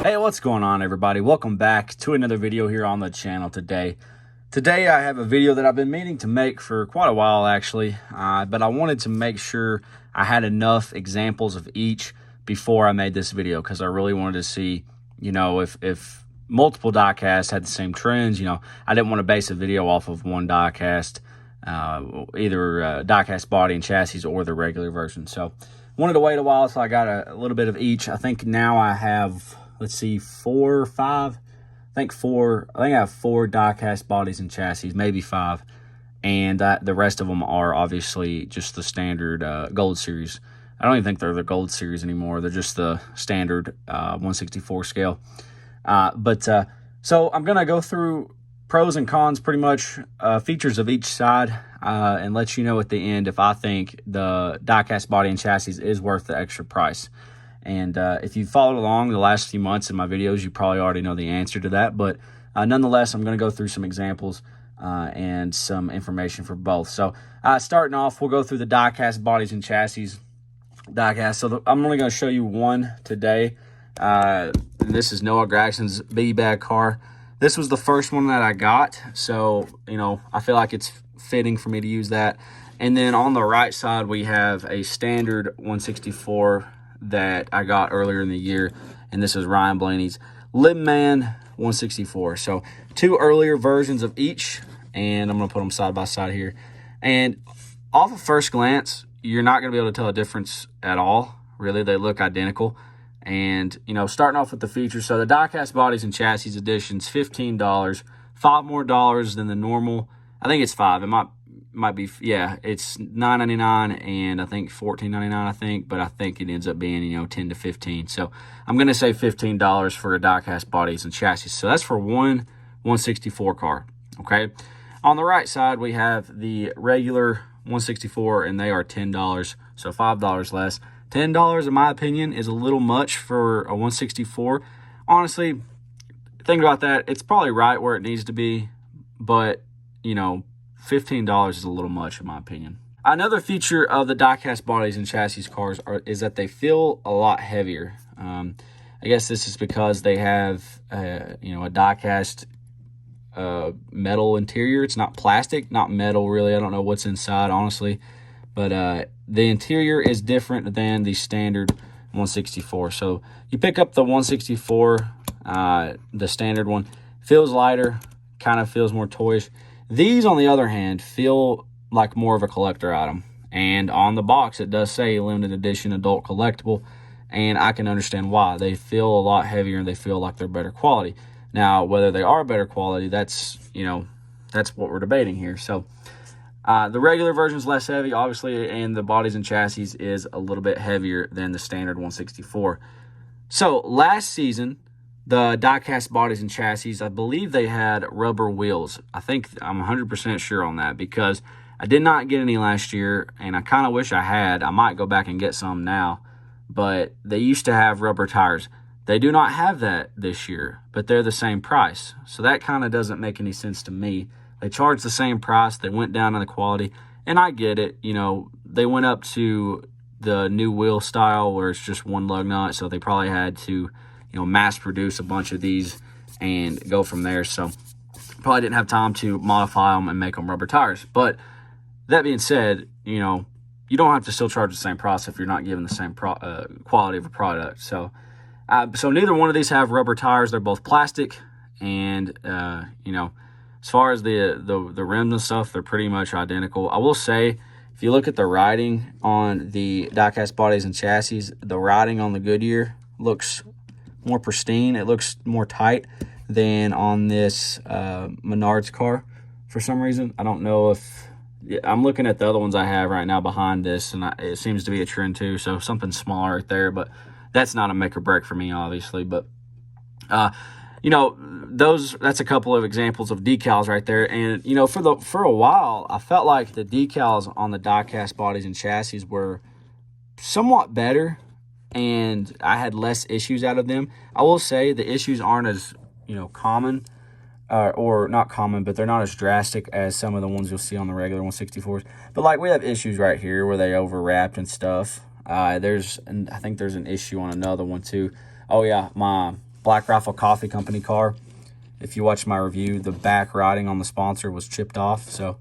Hey, what's going on, everybody? Welcome back to another video here on the channel today. Today I have a video that I've been meaning to make for quite a while, actually, but I wanted to make sure I had enough examples of each before I made this video, because I really wanted to see, you know, if multiple diecasts had the same trends. You know, I didn't want to base a video off of one diecast, either diecast body and chassis or the regular version. So wanted to wait a while, so I got a little bit of each. I think now I have, let's see, 4 or 5. I think I have 4 diecast bodies and chassis, maybe 5. And the rest of them are obviously just the standard Gold Series. I don't even think they're the Gold Series anymore. They're just the standard 1/64 scale. So I'm going to go through pros and cons, pretty much, features of each side, and let you know at the end if I think the diecast body and chassis is worth the extra price. And if you followed along the last few months in my videos, you probably already know the answer to that. But nonetheless, I'm going to go through some examples and some information for both. So starting off, we'll go through the diecast bodies and chassis diecast. So I'm only going to show you one today. And this is Noah Gragson's Biggie Bag car. This was the first one that I got, so, you know, I feel like it's fitting for me to use that. And then on the right side, we have a standard 1/64 that I got earlier in the year, and this is Ryan Blaney's Limman 1/64. So 2 earlier versions of each, and I'm going to put them side by side here. And off of first glance, you're not going to be able to tell a difference at all. Really, they look identical. And, you know, starting off with the features, so the diecast bodies and chassis edition's $15, $5 more than the normal. I think it's 5. It might be, yeah, it's $9.99 and I think $14.99, I think, but I think it ends up being, you know, 10 to 15. So I'm going to say $15 for a diecast bodies and chassis. So that's for one 1/64 car. Okay. On the right side, we have the regular 1/64, and they are $10, so $5 less. $10, in my opinion, is a little much for a 1/64. Honestly, think about that. It's probably right where it needs to be, but, you know, $15 is a little much, in my opinion. Another feature of the diecast bodies and chassis cars is that they feel a lot heavier. I guess this is because they have, you know, a diecast metal interior. It's not plastic, not metal, really. I don't know what's inside, honestly. But the interior is different than the standard 1/64. So you pick up the 1/64, the standard one, feels lighter, kind of feels more toyish. These, on the other hand, feel like more of a collector item. And on the box, it does say limited edition adult collectible, and I can understand why. They feel a lot heavier and they feel like they're better quality. Now, whether they are better quality, that's, you know, that's what we're debating here. So the regular version is less heavy, obviously, and the bodies and chassis is a little bit heavier than the standard 1/64. So last season, the diecast bodies and chassis, I believe they had rubber wheels. I'm 100% sure on that, because I did not get any last year, and I kind of wish I had. I might go back and get some now, but they used to have rubber tires. They do not have that this year, but they're the same price. So that kind of doesn't make any sense to me. They charged the same price. They went down on the quality, and I get it. You know, they went up to the new wheel style where it's just one lug nut, so they probably had to, you know, mass produce a bunch of these and go from there. So probably didn't have time to modify them and make them rubber tires. But that being said, you know, you don't have to still charge the same price if you're not given the same quality of a product. So neither one of these have rubber tires. They're both plastic, and you know, as far as the rims and stuff, they're pretty much identical. I will say, if you look at the writing on the diecast bodies and chassis, the writing on the Goodyear looks more pristine. It looks more tight than on this Menards car for some reason. I don't know if... I'm looking at the other ones I have right now behind this, and it seems to be a trend too, so something smaller right there, but that's not a make or break for me, obviously. But you know, that's a couple of examples of decals right there. And, you know, for a while, I felt like the decals on the diecast bodies and chassis were somewhat better, and I had less issues out of them. I will say the issues aren't as, you know, common, or not common, but they're not as drastic as some of the ones you'll see on the regular 1/64s. But, like, we have issues right here where they overwrapped and stuff. And I think there's an issue on another one too. Oh yeah, my Black Rifle Coffee Company car. If you watch my review, the back writing on the sponsor was chipped off. So,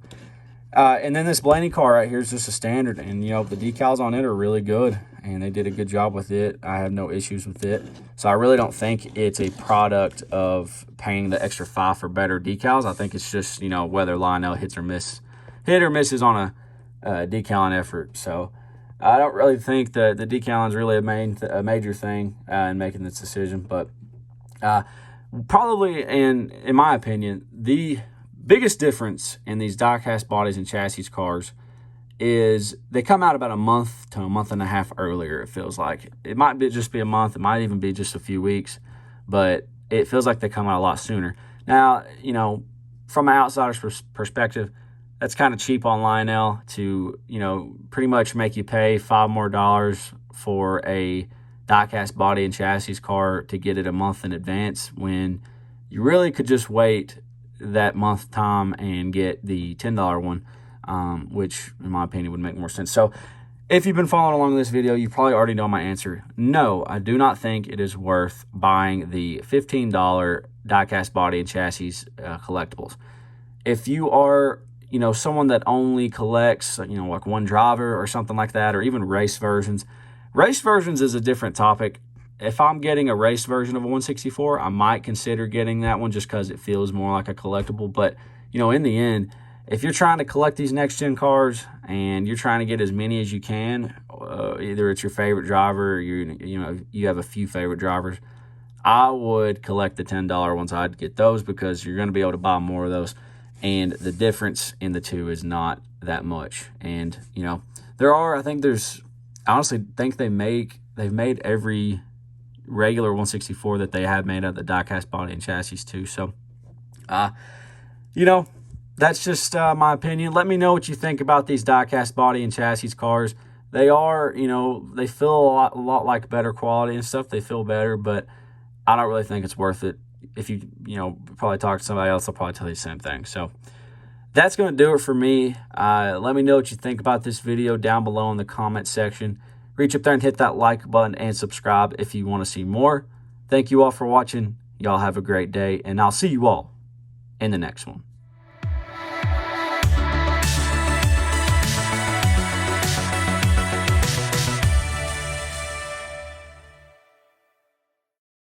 and then this Blaney car right here is just a standard, and you know the decals on it are really good, and they did a good job with it. I have no issues with it, so I really don't think it's a product of paying the extra $5 for better decals. I think it's just, you know, whether Lionel hit or misses on a decaling effort. So I don't really think the decaling is really a major thing in making this decision, but probably, in my opinion, the biggest difference in these diecast bodies and chassis cars is they come out about a month to a month and a half earlier. It feels like it might just be a month, it might even be just a few weeks, but it feels like they come out a lot sooner. Now, you know, from an outsider's perspective, that's kind of cheap on Lionel to, you know, pretty much make you pay $5 more for a diecast body and chassis car to get it a month in advance, when you really could just wait that month time and get the $10 one, which in my opinion would make more sense. So if you've been following along this video, you probably already know my answer. No, I do not think it is worth buying the $15 diecast body and chassis collectibles. If you are, you know, someone that only collects, you know, like one driver or something like that, or even race versions. Race versions is a different topic. If I'm getting a race version of a 164, I might consider getting that one just because it feels more like a collectible. But, you know, in the end, if you're trying to collect these next-gen cars and you're trying to get as many as you can, either it's your favorite driver or you have a few favorite drivers, I would collect the $10 ones. I'd get those because you're going to be able to buy more of those. And the difference in the two is not that much. And, you know, I honestly think they've made every regular 164 that they have made out of the diecast body and chassis too. So, you know, that's just my opinion. Let me know what you think about these diecast body and chassis cars. They are, you know, they feel a lot like better quality and stuff. They feel better, but I don't really think it's worth it. If you probably talk to somebody else, they'll probably tell you the same thing. So that's going to do it for me. Let me know what you think about this video down below in the comment section. Reach up there and hit that like button and subscribe if you want to see more. Thank you all for watching. Y'all have a great day, and I'll see you all in the next one.